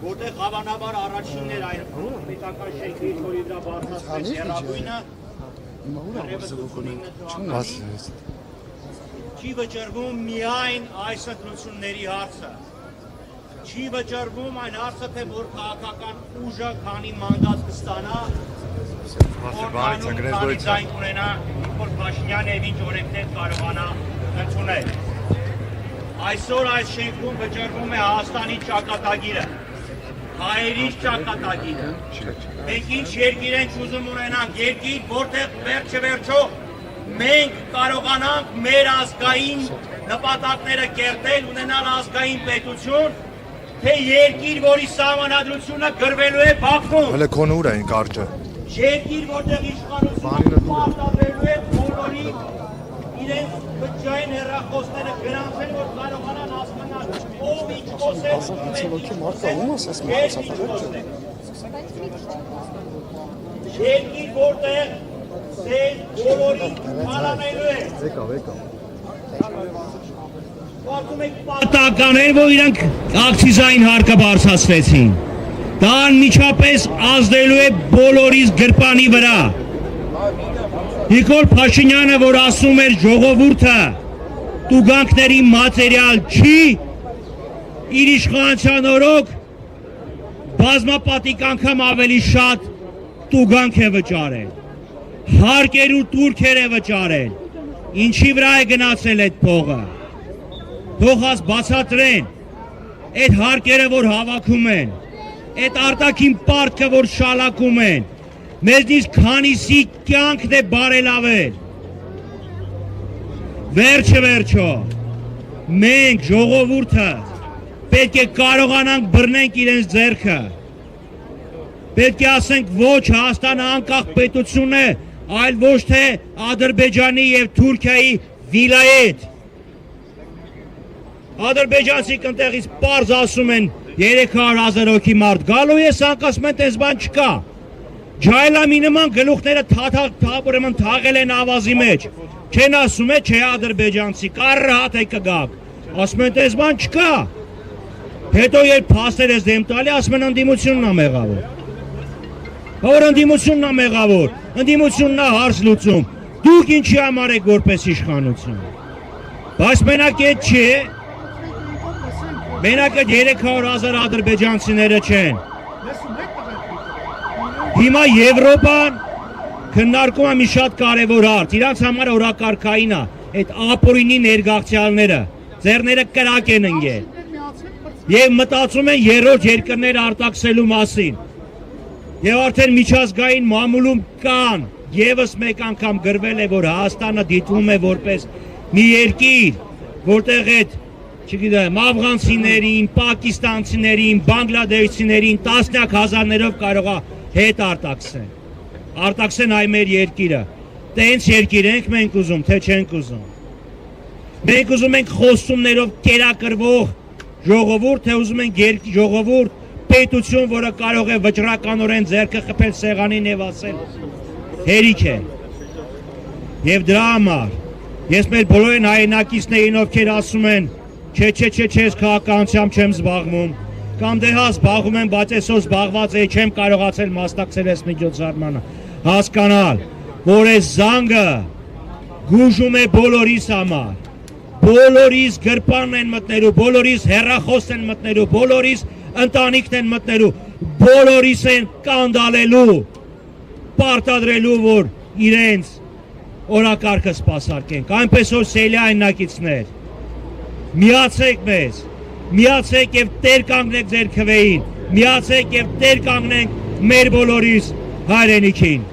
Որտեղ հավանաբար առաջիններ այն պետական շենքից, որի վրա բարձրացվեց հեռագույնը, չի վճռվում միայն այս ընտրությունների հարցը, չի վճռվում այն հարցը, թե որ քաղաքական ուժը քանի մանդատ կստանա, քանի ձայն կունենա, որ Փաշինյանը եւ ինչ օրենքներ կարողանա ընդունել։ Այսօր այս շենքում վճռվում է Հայաստանի ճակատագիրը, հայերի ճակատագիրը։ Մենք ինչ երկիր ենք ուզում ունենանք, երկիր, որտեղ վերջը մենք կարողանանք մեր ազգային նպատակները կերտել, ունենալ ազգային պետություն, թե երկիր, որի սահմանադրությունը գրվելու է Բաքվում։ Հələ քոնը ուր են կարճը։ Երկիր, որտեղ իշխանությունը պարտադրելու է բոլորի իրենց բջջային հեռախոսները գրանցել, որ կարողանան հասկանալ ով ինչ խոսել։ Երկիր, որտեղ ձեր բոլորին պալանելու է։ Պատում եք պատականել, որ իրանք ակցիզային հարկը բարձրացրեցին։ Դա անմիջապես ազդելու է բոլորիս գրպանի վրա։ Նիկոլ Փաշինյանը, որ ասում էր ժողովուրդը տուգանքների մատերիալ չի, իր իշխանության օրոք բազմապատիկ անգամ ավելի շատ տուգանք է վճարել, հարկեր ու տուրքեր է վճարել, ինչի վրա է գնացել այդ փողը, թող հաց բացատրեն, այդ հարկերը, որ հավաքում են, այդ արտաքին պարտքը, որ շալակում են, մեզնից քանիսի կյանքն է բարելավել։ Վերջը, մենք ժողովուրդը պետք է կարողանանք բռնենք իրենց ձեռքը, պետք է ասենք ոչ Հայաստանը անկախ պետություն է, այլ ոչ թե Ադրբեջանի և Թուրքիայի վիլայետ։ Ադրբեջանցիք ընտեղից պարզ ասում են 300,000 հոգի մարդ գալու է, ասում են տես բան չկա։ Ջայլամի նման գլուխները թաղել են ավազի մեջ, չեն ասում է, չէ ադրբեջանցի, կարրհատ է կգակ, ասում են տես բան չկա։ Հետո երբ փաստեր ես դեմ տալի, ասում են ընդդիմությունն է մեղավոր։ Որ ընդդիմությունն է մեղավոր, ընդդիմությունն է հարց լուծում, դուք ինչի համար եք որպես իշխանություն։ Բայց մենակ այդ չէ, մենակ այդ 300,000 ադրբեջանցիները չեն։ Հիմա Եվրոպան քննարկում է մի շատ կարևոր հարց, իրանց համար օրակարգային է, այդ ապօրինի ներգաղթյալները, ձեռները կրակ են ընկել եւ մտածում են երրորդ երկրներ արտաքսելու մասին։ Եվ արդեն միջազգային մամուլում կան, եւս մեկ անգամ գրվել է, որ Հայաստանը դիտվում է որպես մի երկիր, որտեղ այդ, չգիտեմ, աֆղանցիներին, պակիստանցիներին, բանգլադեշցիներին տասնյակ հազարներով կարող է հետ արտաքսեն այ մեր երկիրը։ Տենց երկիր ենք մենք ուզում, թե չենք ուզում։ Մենք ուզում ենք խոստումներով կերակրվող ժողովուրդ, թե ուզում ենք ժողովուրդ, պետություն, որը կարող է վճռականորեն ձեռքը խփել սեղանին եւ ասել հերիք է։ Եվ դրա համար ես մեր բոլորին հայրենակիցներին, ովքեր ասում են, չէ, ես քաղաքականությամբ չեմ զբաղվում, կամ դե հա զբաղվում եմ, բայց այսօր զբաղված է, չեմ կարողացել մասնակցել այս միջոցառմանը, հասկանալ, որ այս զանգը գուժում է բոլորիս համար, բոլորիս գրպանն են մտնելու, բոլորիս հեռախոս են մտնելու, բոլորիս ընտանիքն են մտնելու, բոլորիս են կանդալելու, պարտադրելու, որ իրենց օրակարգը սպասարկենք, այնպես որ սելի հայրենակիցներ, միացեք մեզ, միացեք և տեր կանգնեք ձեր քվեին, միացեք և տեր կանգնենք մեր բոլորիս հայրենիքին։